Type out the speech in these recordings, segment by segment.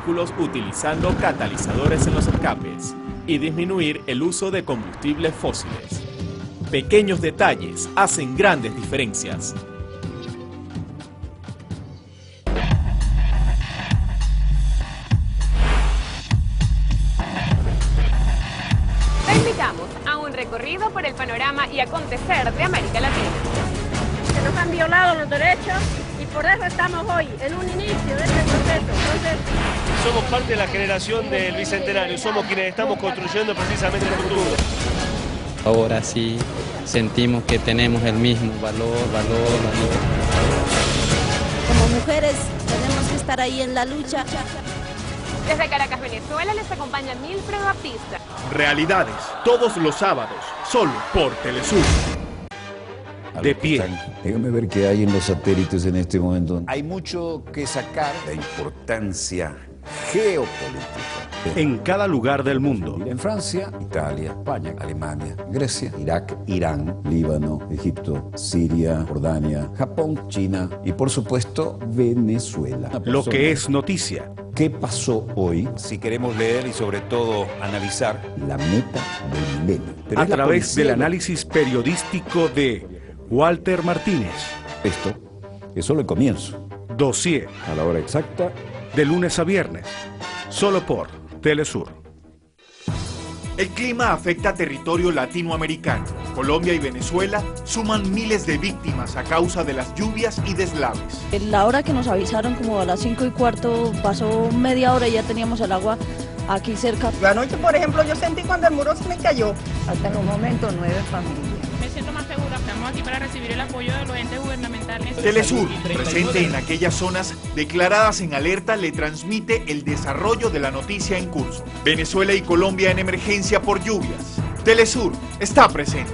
vehículos utilizando catalizadores en los escapes y disminuir el uso de combustibles fósiles. Pequeños detalles hacen grandes diferencias. Te invitamos a un recorrido por el panorama y acontecer de América Latina. Se nos han violado los derechos y por eso estamos hoy en un inicio de este proceso. Entonces, somos parte de la generación del Bicentenario, somos quienes estamos construyendo precisamente el futuro. Ahora sí sentimos que tenemos el mismo valor. Como mujeres tenemos que estar ahí en la lucha. Desde Caracas, Venezuela, les acompaña Milfredo Baptista. Realidades, todos los sábados, solo por Telesur. De pie. Déjame ver qué hay en los satélites en este momento. Hay mucho que sacar. La importancia geopolítica. En cada lugar del mundo. En Francia, Italia, España, Alemania, Grecia, Irak, Irán, Líbano, Egipto, Siria, Jordania, Japón, China y por supuesto Venezuela. Lo que es noticia. ¿Qué pasó hoy? Si queremos leer y sobre todo analizar la meta del milenio. A través del análisis periodístico de Walter Martínez. Esto es solo el comienzo. Dossier. A la hora exacta. De lunes a viernes. Solo por Telesur. El clima afecta a territorio latinoamericano. Colombia y Venezuela suman miles de víctimas a causa de las lluvias y deslaves. La hora que nos avisaron, como a las 5:15, pasó media hora y ya teníamos el agua aquí cerca. anoche, por ejemplo, yo sentí cuando el muro se me cayó. Hasta los momentos 9 familias. Me siento más segura, estamos aquí para recibir el apoyo de los entes gubernamentales. Telesur, presente en aquellas zonas declaradas en alerta, le transmite el desarrollo de la noticia en curso. Venezuela y Colombia en emergencia por lluvias. Telesur está presente.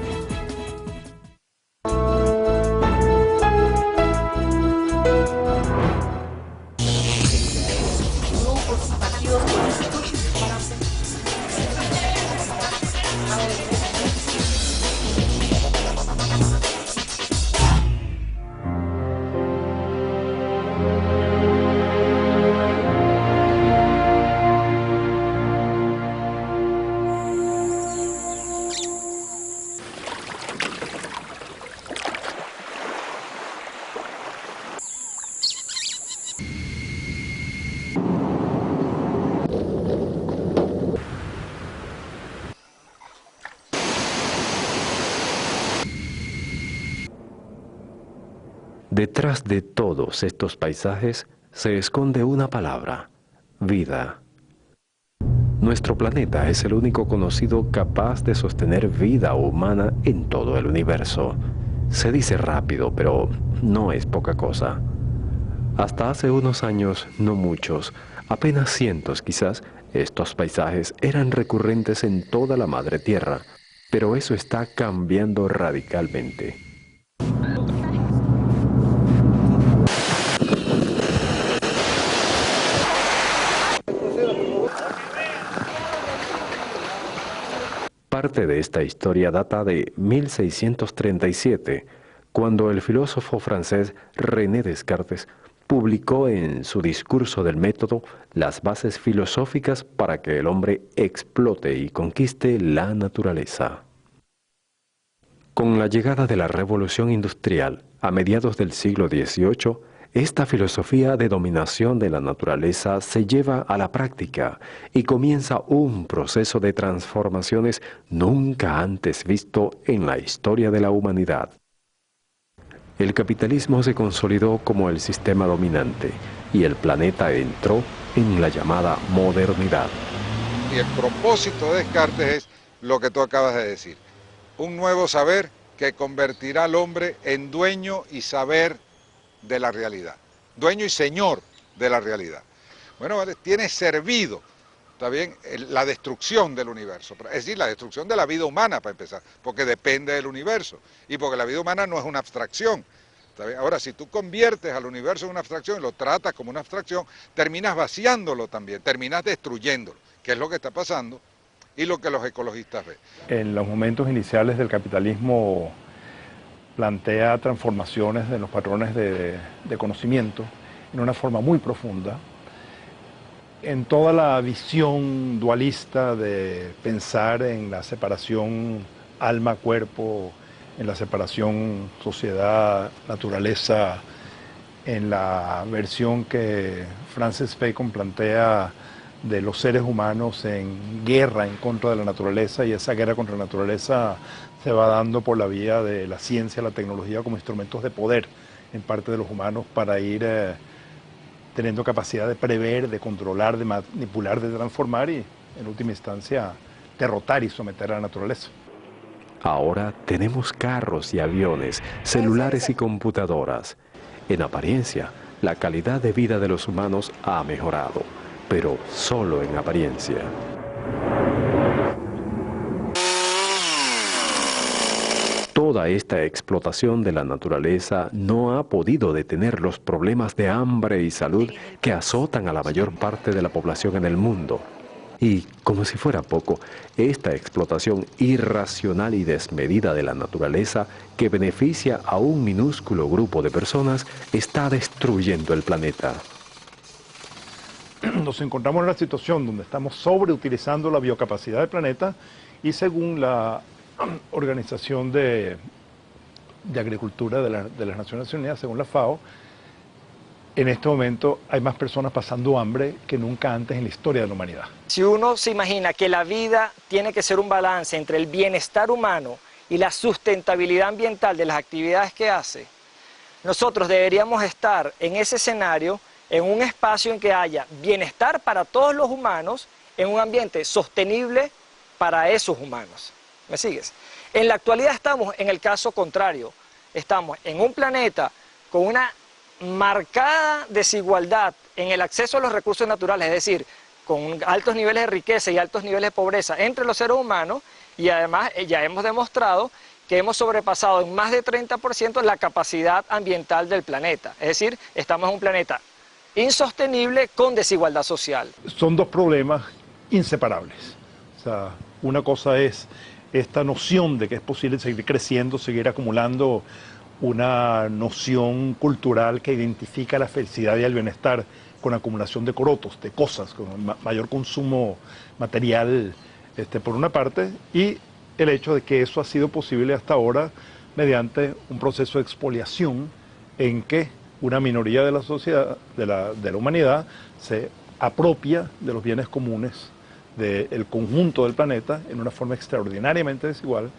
Detrás de todos estos paisajes se esconde una palabra: vida. Nuestro planeta es el único conocido capaz de sostener vida humana en todo el universo. Se dice rápido, pero no es poca cosa. Hasta hace unos años, no muchos, apenas cientos quizás, estos paisajes eran recurrentes en toda la madre tierra, pero eso está cambiando radicalmente. Parte de esta historia data de 1637, cuando el filósofo francés René Descartes publicó en su discurso del método las bases filosóficas para que el hombre explote y conquiste la naturaleza. Con la llegada de la Revolución Industrial a mediados del siglo XVIII, esta filosofía de dominación de la naturaleza se lleva a la práctica y comienza un proceso de transformaciones nunca antes visto en la historia de la humanidad. El capitalismo se consolidó como el sistema dominante y el planeta entró en la llamada modernidad. Y el propósito de Descartes es lo que tú acabas de decir: un nuevo saber que convertirá al hombre en dueño y saber de la realidad, dueño y señor de la realidad. Bueno, tiene servido también la destrucción del universo, es decir, la destrucción de la vida humana para empezar, porque depende del universo y porque la vida humana no es una abstracción. Ahora, si tú conviertes al universo en una abstracción y lo tratas como una abstracción, terminas vaciándolo también, terminas destruyéndolo, que es lo que está pasando y lo que los ecologistas ven. En los momentos iniciales del capitalismo plantea transformaciones de los patrones de conocimiento en una forma muy profunda En toda la visión dualista de pensar en la separación alma-cuerpo, en la separación sociedad-naturaleza, en la versión que Francis Bacon plantea de los seres humanos en guerra en contra de la naturaleza, y esa guerra contra la naturaleza se va dando por la vía de la ciencia, la tecnología como instrumentos de poder en parte de los humanos para ir teniendo capacidad de prever, de controlar, de manipular, de transformar y en última instancia derrotar y someter a la naturaleza. Ahora tenemos carros y aviones, celulares y computadoras. En apariencia, la calidad de vida de los humanos ha mejorado, pero solo en apariencia. Toda esta explotación de la naturaleza no ha podido detener los problemas de hambre y salud que azotan a la mayor parte de la población en el mundo. Y, como si fuera poco, esta explotación irracional y desmedida de la naturaleza que beneficia a un minúsculo grupo de personas está destruyendo el planeta. Nos encontramos en una situación donde estamos sobreutilizando la biocapacidad del planeta y según la Organización de Agricultura de las Naciones Unidas, según la FAO, en este momento hay más personas pasando hambre que nunca antes en la historia de la humanidad. Si uno se imagina que la vida tiene que ser un balance entre el bienestar humano y la sustentabilidad ambiental de las actividades que hace, nosotros deberíamos estar en ese escenario, en un espacio en que haya bienestar para todos los humanos, en un ambiente sostenible para esos humanos. ¿Me sigues? En la actualidad estamos en el caso contrario. Estamos en un planeta con una marcada desigualdad en el acceso a los recursos naturales, es decir, con altos niveles de riqueza y altos niveles de pobreza entre los seres humanos, y además ya hemos demostrado que hemos sobrepasado en más de 30% la capacidad ambiental del planeta. Es decir, estamos en un planeta insostenible con desigualdad social. Son dos problemas inseparables. O sea, una cosa es esta noción de que es posible seguir creciendo, seguir acumulando una noción cultural que identifica la felicidad y el bienestar con acumulación de corotos, de cosas, con mayor consumo material por una parte, y el hecho de que eso ha sido posible hasta ahora mediante un proceso de expoliación en que una minoría de la sociedad, de la humanidad, se apropia de los bienes comunes del conjunto del planeta en una forma extraordinariamente desigual,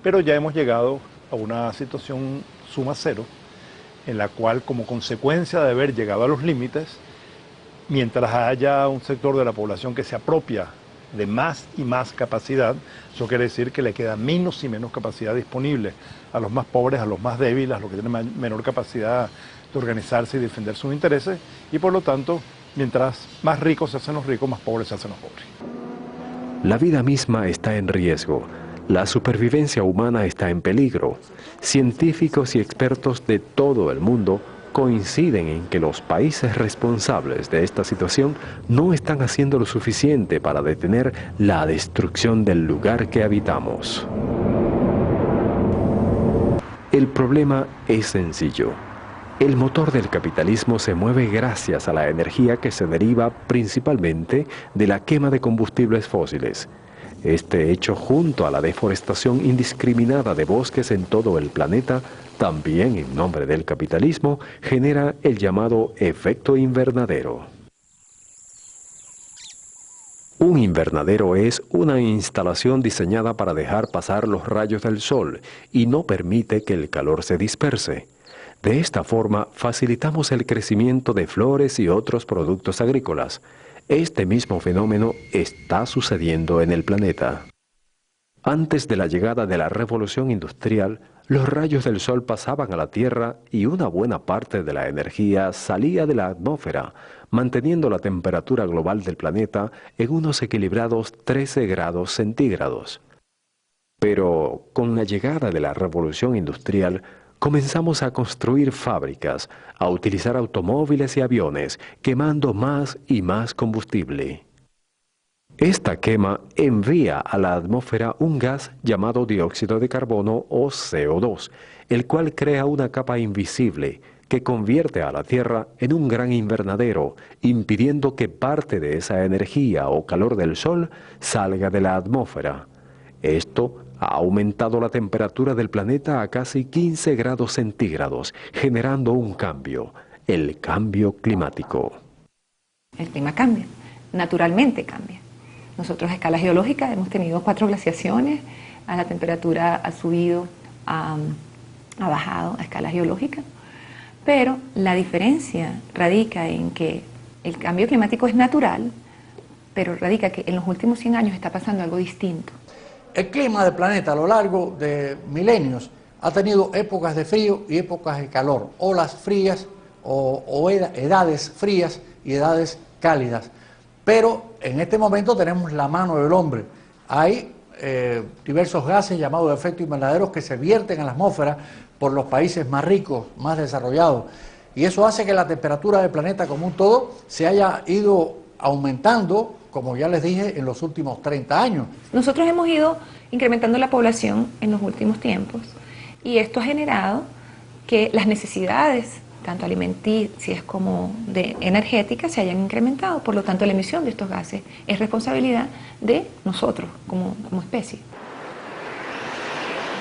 pero ya hemos llegado a una situación suma cero, en la cual, como consecuencia de haber llegado a los límites, mientras haya un sector de la población que se apropia de más y más capacidad, eso quiere decir que le queda menos y menos capacidad disponible a los más pobres, a los más débiles, a los que tienen menor capacidad de organizarse y defender sus intereses, y por lo tanto, mientras más ricos se hacen los ricos, más pobres se hacen los pobres. La vida misma está en riesgo. La supervivencia humana está en peligro. Científicos y expertos de todo el mundo coinciden en que los países responsables de esta situación no están haciendo lo suficiente para detener la destrucción del lugar que habitamos. El problema es sencillo. El motor del capitalismo se mueve gracias a la energía que se deriva principalmente de la quema de combustibles fósiles. Este hecho, junto a la deforestación indiscriminada de bosques en todo el planeta, también en nombre del capitalismo, genera el llamado efecto invernadero. Un invernadero es una instalación diseñada para dejar pasar los rayos del sol y no permite que el calor se disperse. De esta forma, facilitamos el crecimiento de flores y otros productos agrícolas. Este mismo fenómeno está sucediendo en el planeta. Antes de la llegada de la revolución industrial, los rayos del sol pasaban a la Tierra y una buena parte de la energía salía de la atmósfera, manteniendo la temperatura global del planeta en unos equilibrados 13 grados centígrados. Pero con la llegada de la revolución industrial, comenzamos a construir fábricas, a utilizar automóviles y aviones, quemando más y más combustible. Esta quema envía a la atmósfera un gas llamado dióxido de carbono o CO2, el cual crea una capa invisible que convierte a la Tierra en un gran invernadero, impidiendo que parte de esa energía o calor del Sol salga de la atmósfera. Esto ha aumentado la temperatura del planeta a casi 15 grados centígrados, generando un cambio, el cambio climático. El clima cambia, naturalmente cambia. Nosotros a escala geológica hemos tenido 4 glaciaciones, la temperatura ha subido, ha bajado a escala geológica, pero la diferencia radica en que el cambio climático es natural, pero radica que en los últimos 100 años está pasando algo distinto. El clima del planeta a lo largo de milenios ha tenido épocas de frío y épocas de calor, olas frías o edades frías y edades cálidas. Pero en este momento tenemos la mano del hombre. Hay diversos gases llamados efectos invernaderos que se vierten en la atmósfera por los países más ricos, más desarrollados. Y eso hace que la temperatura del planeta como un todo se haya ido aumentando, como ya les dije, en los últimos 30 años. Nosotros hemos ido incrementando la población en los últimos tiempos y esto ha generado que las necesidades, tanto alimenticias como energéticas, se hayan incrementado. Por lo tanto, la emisión de estos gases es responsabilidad de nosotros como especie.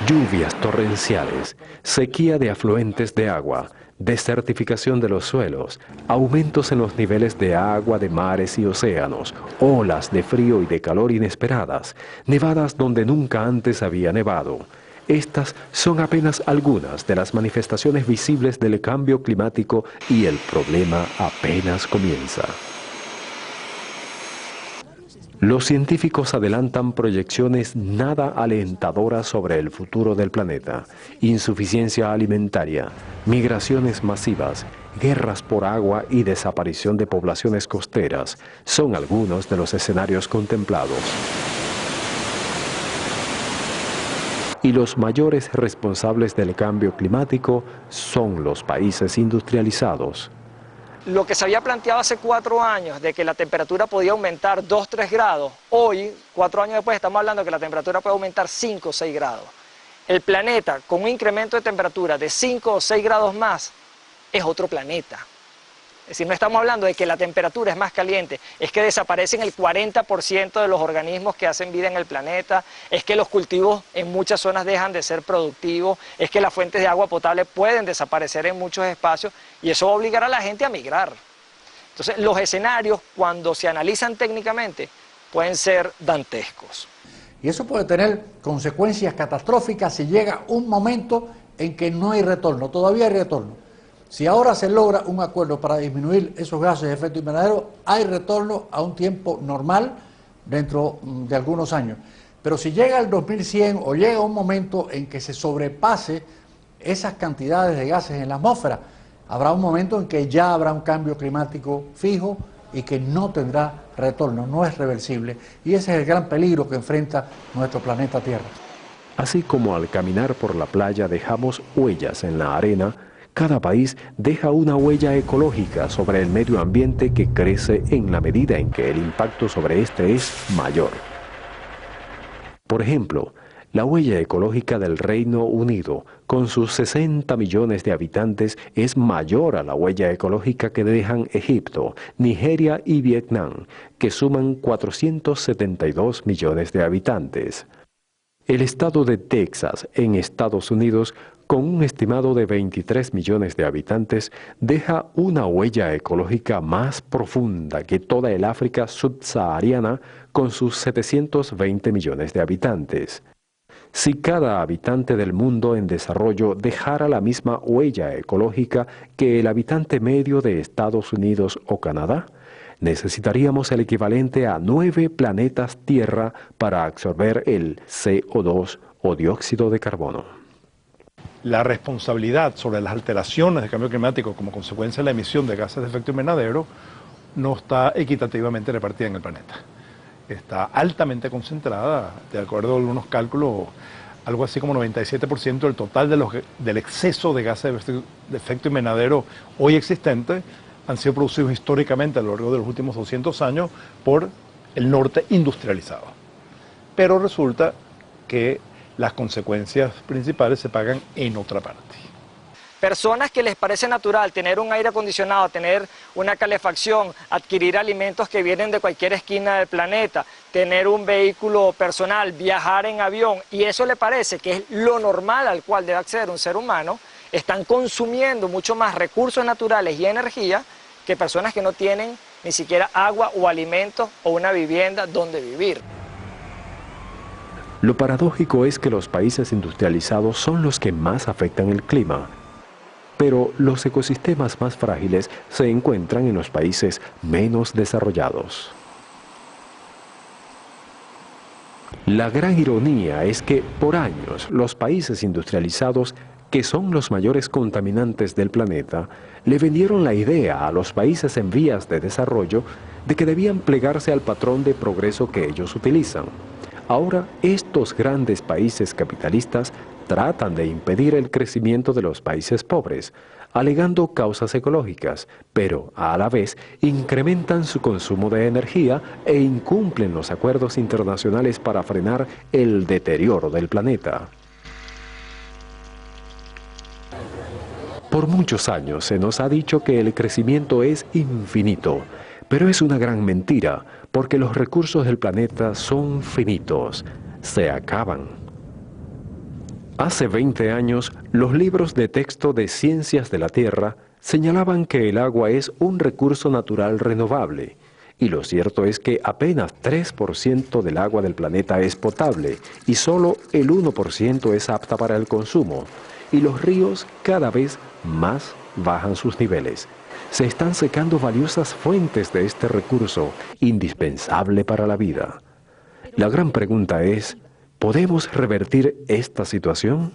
Lluvias torrenciales, sequía de afluentes de agua, desertificación de los suelos, aumentos en los niveles de agua de mares y océanos, olas de frío y de calor inesperadas, nevadas donde nunca antes había nevado. Estas son apenas algunas de las manifestaciones visibles del cambio climático y el problema apenas comienza. Los científicos adelantan proyecciones nada alentadoras sobre el futuro del planeta. Insuficiencia alimentaria, migraciones masivas, guerras por agua y desaparición de poblaciones costeras son algunos de los escenarios contemplados. Y los mayores responsables del cambio climático son los países industrializados. Lo que se había planteado hace 4 años de que la temperatura podía aumentar 2-3 grados, hoy, 4 años después, estamos hablando de que la temperatura puede aumentar 5 o 6 grados. El planeta, con un incremento de temperatura de 5 o 6 grados más, es otro planeta. Es decir, no estamos hablando de que la temperatura es más caliente, es que desaparecen el 40% de los organismos que hacen vida en el planeta, es que los cultivos en muchas zonas dejan de ser productivos, es que las fuentes de agua potable pueden desaparecer en muchos espacios y eso va a obligar a la gente a migrar. Entonces, los escenarios, cuando se analizan técnicamente, pueden ser dantescos. Y eso puede tener consecuencias catastróficas si llega un momento en que no hay retorno, todavía hay retorno. Si ahora se logra un acuerdo para disminuir esos gases de efecto invernadero, hay retorno a un tiempo normal dentro de algunos años. Pero si llega el 2100 o llega un momento en que se sobrepase esas cantidades de gases en la atmósfera, habrá un momento en que ya habrá un cambio climático fijo y que no tendrá retorno, no es reversible. Y ese es el gran peligro que enfrenta nuestro planeta Tierra. Así como al caminar por la playa dejamos huellas en la arena, cada país deja una huella ecológica sobre el medio ambiente que crece en la medida en que el impacto sobre este es mayor. Por ejemplo, la huella ecológica del Reino Unido, con sus 60 millones de habitantes, es mayor a la huella ecológica que dejan Egipto, Nigeria y Vietnam, que suman 472 millones de habitantes. El estado de Texas, en Estados Unidos, con un estimado de 23 millones de habitantes, deja una huella ecológica más profunda que toda el África subsahariana con sus 720 millones de habitantes. Si cada habitante del mundo en desarrollo dejara la misma huella ecológica que el habitante medio de Estados Unidos o Canadá, necesitaríamos el equivalente a 9 planetas Tierra para absorber el CO2 o dióxido de carbono. La responsabilidad sobre las alteraciones del cambio climático como consecuencia de la emisión de gases de efecto invernadero no está equitativamente repartida en el planeta. Está altamente concentrada, de acuerdo a algunos cálculos, algo así como 97% del total del exceso de gases de efecto invernadero hoy existente han sido producidos históricamente a lo largo de los últimos 200 años por el norte industrializado. Pero resulta que las consecuencias principales se pagan en otra parte. Personas que les parece natural tener un aire acondicionado, tener una calefacción, adquirir alimentos que vienen de cualquier esquina del planeta, tener un vehículo personal, viajar en avión, y eso le parece que es lo normal al cual debe acceder un ser humano, están consumiendo mucho más recursos naturales y energía que personas que no tienen ni siquiera agua o alimentos o una vivienda donde vivir. Lo paradójico es que los países industrializados son los que más afectan el clima, pero los ecosistemas más frágiles se encuentran en los países menos desarrollados. La gran ironía es que por años los países industrializados, que son los mayores contaminantes del planeta, le vendieron la idea a los países en vías de desarrollo de que debían plegarse al patrón de progreso que ellos utilizan. Ahora, estos grandes países capitalistas tratan de impedir el crecimiento de los países pobres, alegando causas ecológicas, pero a la vez incrementan su consumo de energía e incumplen los acuerdos internacionales para frenar el deterioro del planeta. Por muchos años se nos ha dicho que el crecimiento es infinito, pero es una gran mentira, porque los recursos del planeta son finitos, se acaban. Hace 20 años, los libros de texto de Ciencias de la Tierra señalaban que el agua es un recurso natural renovable, y lo cierto es que apenas 3% del agua del planeta es potable, y solo el 1% es apta para el consumo, y los ríos cada vez más bajan sus niveles. Se están secando valiosas fuentes de este recurso, indispensable para la vida. La gran pregunta es, ¿podemos revertir esta situación?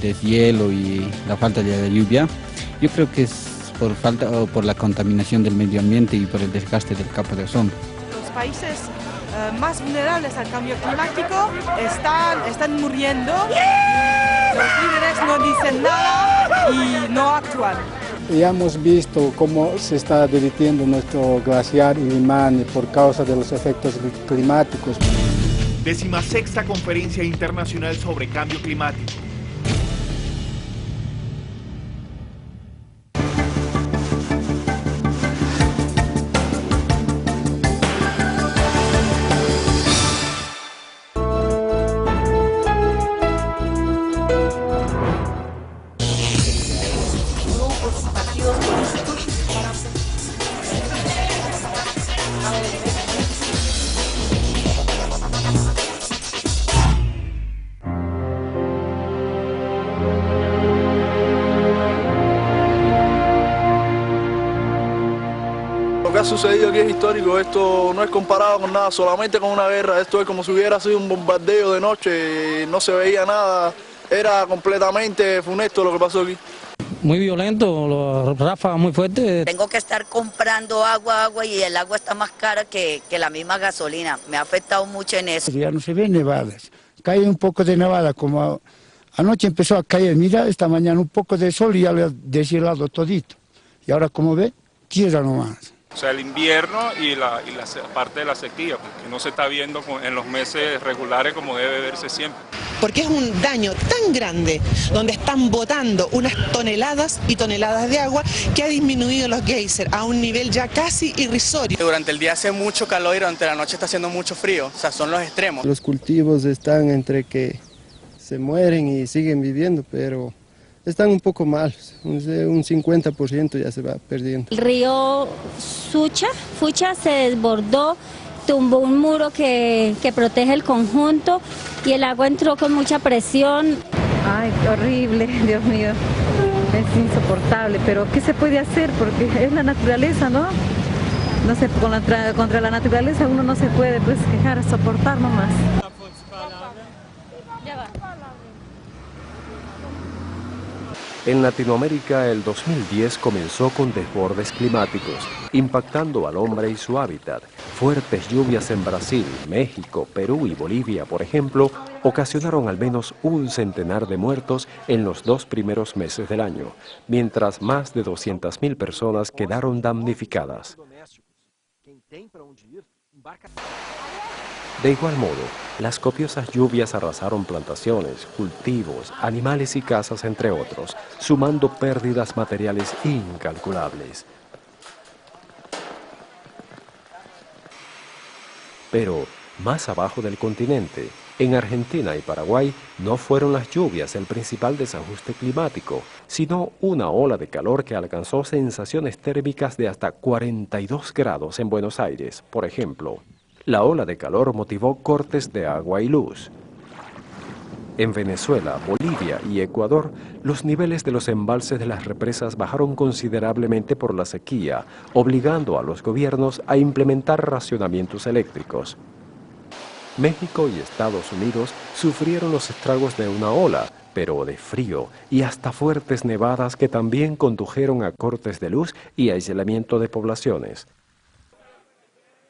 Deshielo y la falta de lluvia, yo creo que es por falta o por la contaminación del medio ambiente y por el desgaste del capa de ozono. Los países más vulnerables al cambio climático están muriendo. Los líderes no dicen nada y no actúan. Ya hemos visto cómo se está derritiendo nuestro glaciar Illimani por causa de los efectos climáticos. 16ª Conferencia Internacional sobre Cambio Climático. Lo que ha sucedido aquí es histórico, esto no es comparado con nada, solamente con una guerra, esto es como si hubiera sido un bombardeo de noche, no se veía nada, era completamente funesto lo que pasó aquí. Muy violento, los ráfagas muy fuertes. Tengo que estar comprando agua y el agua está más cara que la misma gasolina, me ha afectado mucho en eso. Ya no se ven nevadas, cae un poco de nevada, como anoche empezó a caer, mira, esta mañana un poco de sol y ya le ha deshielado todito, y ahora como ve, tierra nomás. O sea, el invierno y la parte de la sequía, porque no se está viendo en los meses regulares como debe verse siempre. Porque es un daño tan grande, donde están botando unas toneladas y toneladas de agua, que ha disminuido los geysers a un nivel ya casi irrisorio. Durante el día hace mucho calor y durante la noche está haciendo mucho frío, o sea, son los extremos. Los cultivos están entre que se mueren y siguen viviendo, pero están un poco mal, un 50% ya se va perdiendo. El río Fucha se desbordó, tumbó un muro que protege el conjunto y el agua entró con mucha presión. Ay, qué horrible, Dios mío, es insoportable, pero ¿qué se puede hacer? Porque es la naturaleza, ¿no? No sé, contra la naturaleza uno no se puede pues quejar, soportar nomás. En Latinoamérica el 2010 comenzó con desbordes climáticos impactando al hombre y su hábitat. Fuertes lluvias en Brasil, México, Perú y Bolivia, por ejemplo, ocasionaron al menos 100 de muertos en los 2 primeros meses del año, mientras más de 200.000 personas quedaron damnificadas. De igual modo, las copiosas lluvias arrasaron plantaciones, cultivos, animales y casas, entre otros, sumando pérdidas materiales incalculables. Pero, más abajo del continente, en Argentina y Paraguay, no fueron las lluvias el principal desajuste climático, sino una ola de calor que alcanzó sensaciones térmicas de hasta 42 grados en Buenos Aires, por ejemplo. La ola de calor motivó cortes de agua y luz. En Venezuela, Bolivia y Ecuador, los niveles de los embalses de las represas bajaron considerablemente por la sequía, obligando a los gobiernos a implementar racionamientos eléctricos. México y Estados Unidos sufrieron los estragos de una ola, pero de frío, y hasta fuertes nevadas que también condujeron a cortes de luz y aislamiento de poblaciones.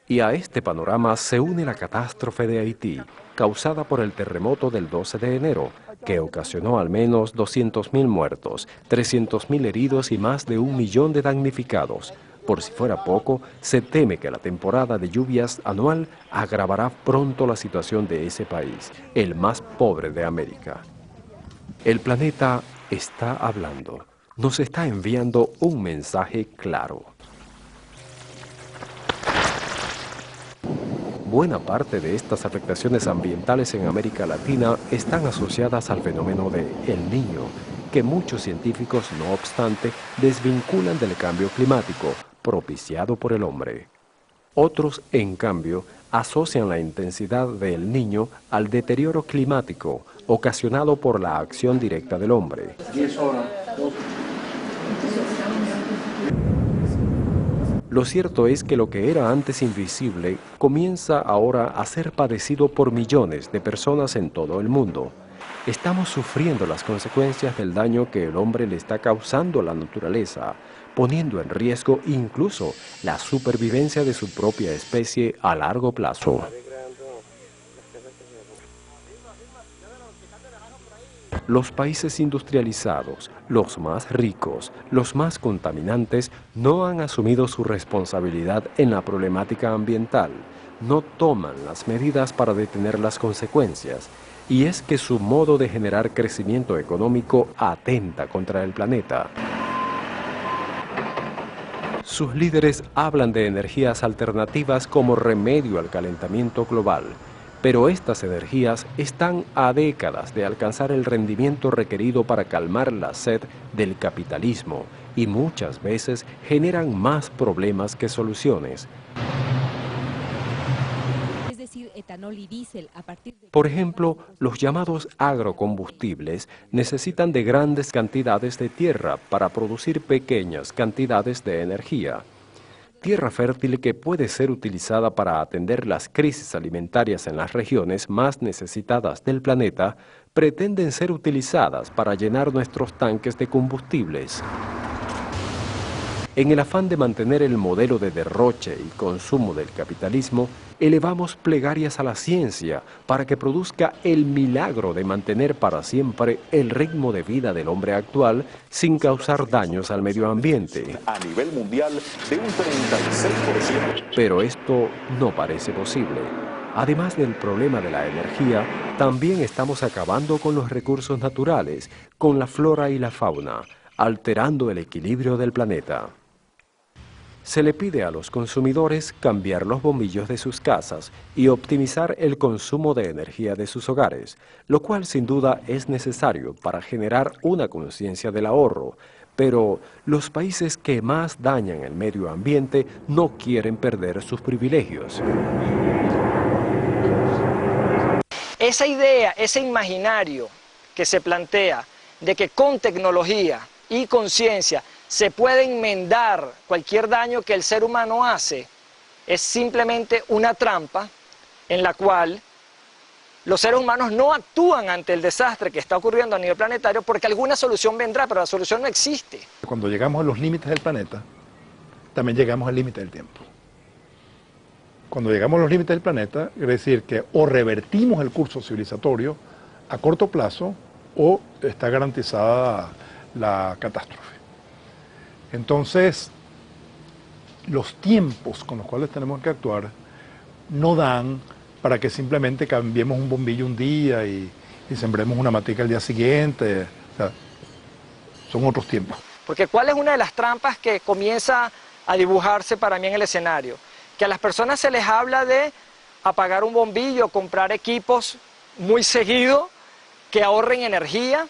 Y a este panorama se une la catástrofe de Haití, causada por el terremoto del 12 de enero, que ocasionó al menos 200.000 muertos, 300.000 heridos y más de 1 millón de damnificados. Por si fuera poco, se teme que la temporada de lluvias anual agravará pronto la situación de ese país, el más pobre de América. El planeta está hablando, nos está enviando un mensaje claro. Buena parte de estas afectaciones ambientales en América Latina están asociadas al fenómeno de El Niño, que muchos científicos, no obstante, desvinculan del cambio climático propiciado por el hombre. Otros, en cambio, asocian la intensidad del Niño al deterioro climático ocasionado por la acción directa del hombre. Lo cierto es que lo que era antes invisible comienza ahora a ser padecido por millones de personas en todo el mundo. Estamos sufriendo las consecuencias del daño que el hombre le está causando a la naturaleza, poniendo en riesgo incluso la supervivencia de su propia especie a largo plazo. Los países industrializados, los más ricos, los más contaminantes, no han asumido su responsabilidad en la problemática ambiental, no toman las medidas para detener las consecuencias, y es que su modo de generar crecimiento económico atenta contra el planeta. Sus líderes hablan de energías alternativas como remedio al calentamiento global, pero estas energías están a décadas de alcanzar el rendimiento requerido para calmar la sed del capitalismo y muchas veces generan más problemas que soluciones. Es decir, etanol y diésel a partir de... Por ejemplo, los llamados agrocombustibles necesitan de grandes cantidades de tierra para producir pequeñas cantidades de energía. Tierra fértil que puede ser utilizada para atender las crisis alimentarias en las regiones más necesitadas del planeta, pretenden ser utilizadas para llenar nuestros tanques de combustibles. En el afán de mantener el modelo de derroche y consumo del capitalismo, elevamos plegarias a la ciencia para que produzca el milagro de mantener para siempre el ritmo de vida del hombre actual sin causar daños al medio ambiente. A nivel mundial de un 36%. Pero esto no parece posible. Además del problema de la energía, también estamos acabando con los recursos naturales, con la flora y la fauna, alterando el equilibrio del planeta. Se le pide a los consumidores cambiar los bombillos de sus casas y optimizar el consumo de energía de sus hogares, lo cual sin duda es necesario para generar una conciencia del ahorro, pero los países que más dañan el medio ambiente no quieren perder sus privilegios. Esa idea, ese imaginario que se plantea de que con tecnología y conciencia se puede enmendar cualquier daño que el ser humano hace, es simplemente una trampa en la cual los seres humanos no actúan ante el desastre que está ocurriendo a nivel planetario porque alguna solución vendrá, pero la solución no existe. Cuando llegamos a los límites del planeta, también llegamos al límite del tiempo. Cuando llegamos a los límites del planeta, quiere decir que o revertimos el curso civilizatorio a corto plazo o está garantizada la catástrofe. Entonces, los tiempos con los cuales tenemos que actuar no dan para que simplemente cambiemos un bombillo un día y sembremos una matica el día siguiente. O sea, son otros tiempos. Porque ¿cuál es una de las trampas que comienza a dibujarse para mí en el escenario? Que a las personas se les habla de apagar un bombillo, comprar equipos muy seguido que ahorren energía,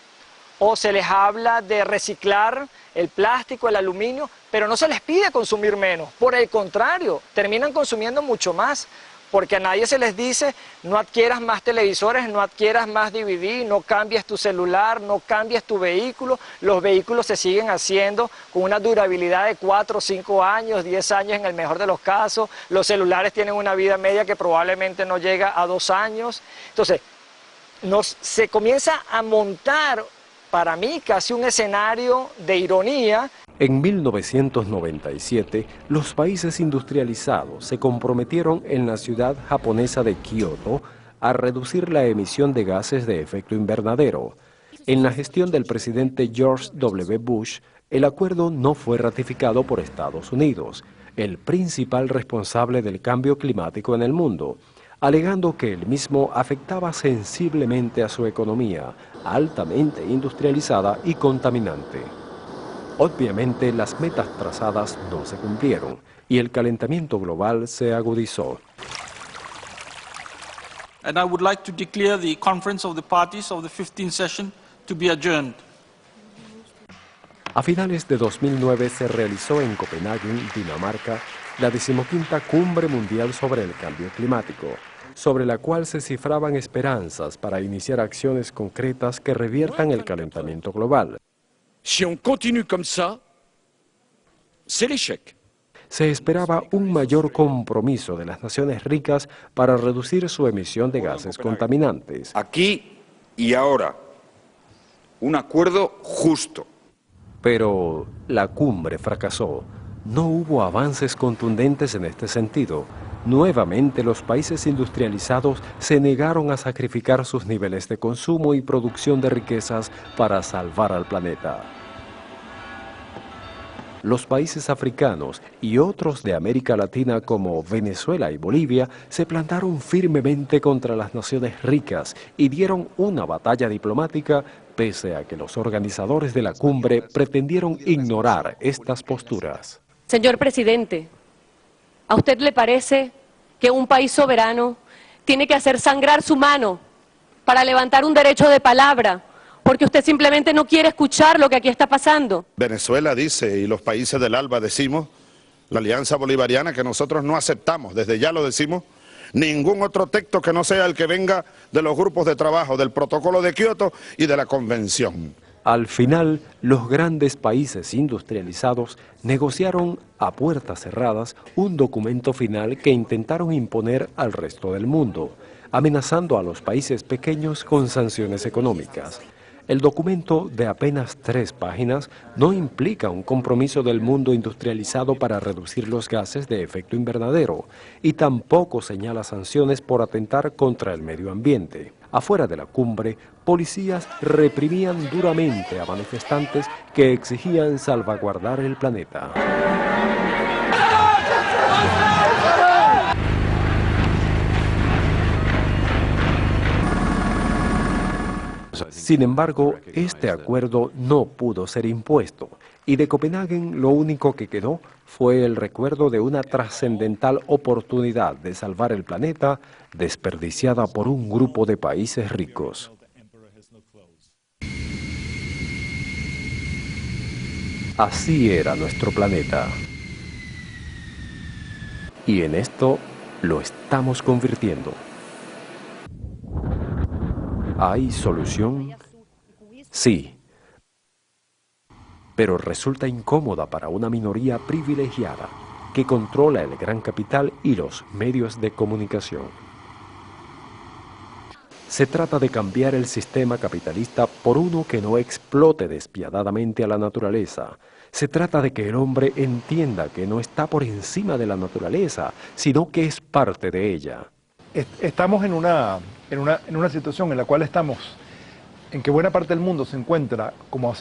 o se les habla de reciclar el plástico, el aluminio, pero no se les pide consumir menos. Por el contrario, terminan consumiendo mucho más, porque a nadie se les dice no adquieras más televisores, no adquieras más DVD, no cambies tu celular, no cambies tu vehículo. Los vehículos se siguen haciendo con una durabilidad de 4, 5 años, 10 años en el mejor de los casos. Los celulares tienen una vida media que probablemente no llega a 2 años. Entonces, se comienza a montar, para mí, casi un escenario de ironía. En 1997, los países industrializados se comprometieron en la ciudad japonesa de Kioto a reducir la emisión de gases de efecto invernadero. En la gestión del presidente George W. Bush, el acuerdo no fue ratificado por Estados Unidos, el principal responsable del cambio climático en el mundo, alegando que el mismo afectaba sensiblemente a su economía, altamente industrializada y contaminante. Obviamente, las metas trazadas no se cumplieron y el calentamiento global se agudizó. And I would like to declare the conference of the parties of the 15th session to be adjourned. A finales de 2009 se realizó en Copenhague, Dinamarca, la 15ª Cumbre Mundial sobre el Cambio Climático, sobre la cual se cifraban esperanzas para iniciar acciones concretas que reviertan el calentamiento global. Si on continue comme ça, c'est l'échec. Se esperaba un mayor compromiso de las naciones ricas para reducir su emisión de gases contaminantes. Aquí y ahora, un acuerdo justo. Pero la cumbre fracasó. No hubo avances contundentes en este sentido. Nuevamente, los países industrializados se negaron a sacrificar sus niveles de consumo y producción de riquezas para salvar al planeta. Los países africanos y otros de América Latina como Venezuela y Bolivia se plantaron firmemente contra las naciones ricas y dieron una batalla diplomática pese a que los organizadores de la cumbre pretendieron ignorar estas posturas. Señor presidente, ¿a usted le parece que un país soberano tiene que hacer sangrar su mano para levantar un derecho de palabra? Porque usted simplemente no quiere escuchar lo que aquí está pasando. Venezuela dice, y los países del ALBA decimos, la Alianza Bolivariana, que nosotros no aceptamos, desde ya lo decimos, ningún otro texto que no sea el que venga de los grupos de trabajo, del Protocolo de Kioto y de la Convención. Al final, los grandes países industrializados negociaron a puertas cerradas un documento final que intentaron imponer al resto del mundo, amenazando a los países pequeños con sanciones económicas. El documento, de apenas 3 páginas, no implica un compromiso del mundo industrializado para reducir los gases de efecto invernadero y tampoco señala sanciones por atentar contra el medio ambiente. Afuera de la cumbre, policías reprimían duramente a manifestantes que exigían salvaguardar el planeta. Sin embargo, este acuerdo no pudo ser impuesto y de Copenhague lo único que quedó fue el recuerdo de una trascendental oportunidad de salvar el planeta desperdiciada por un grupo de países ricos. Así era nuestro planeta. Y en esto lo estamos convirtiendo. ¿Hay solución? Sí. Pero resulta incómoda para una minoría privilegiada que controla el gran capital y los medios de comunicación. Se trata de cambiar el sistema capitalista por uno que no explote despiadadamente a la naturaleza. Se trata de que el hombre entienda que no está por encima de la naturaleza, sino que es parte de ella. Estamos en una situación en la cual en que buena parte del mundo se encuentra como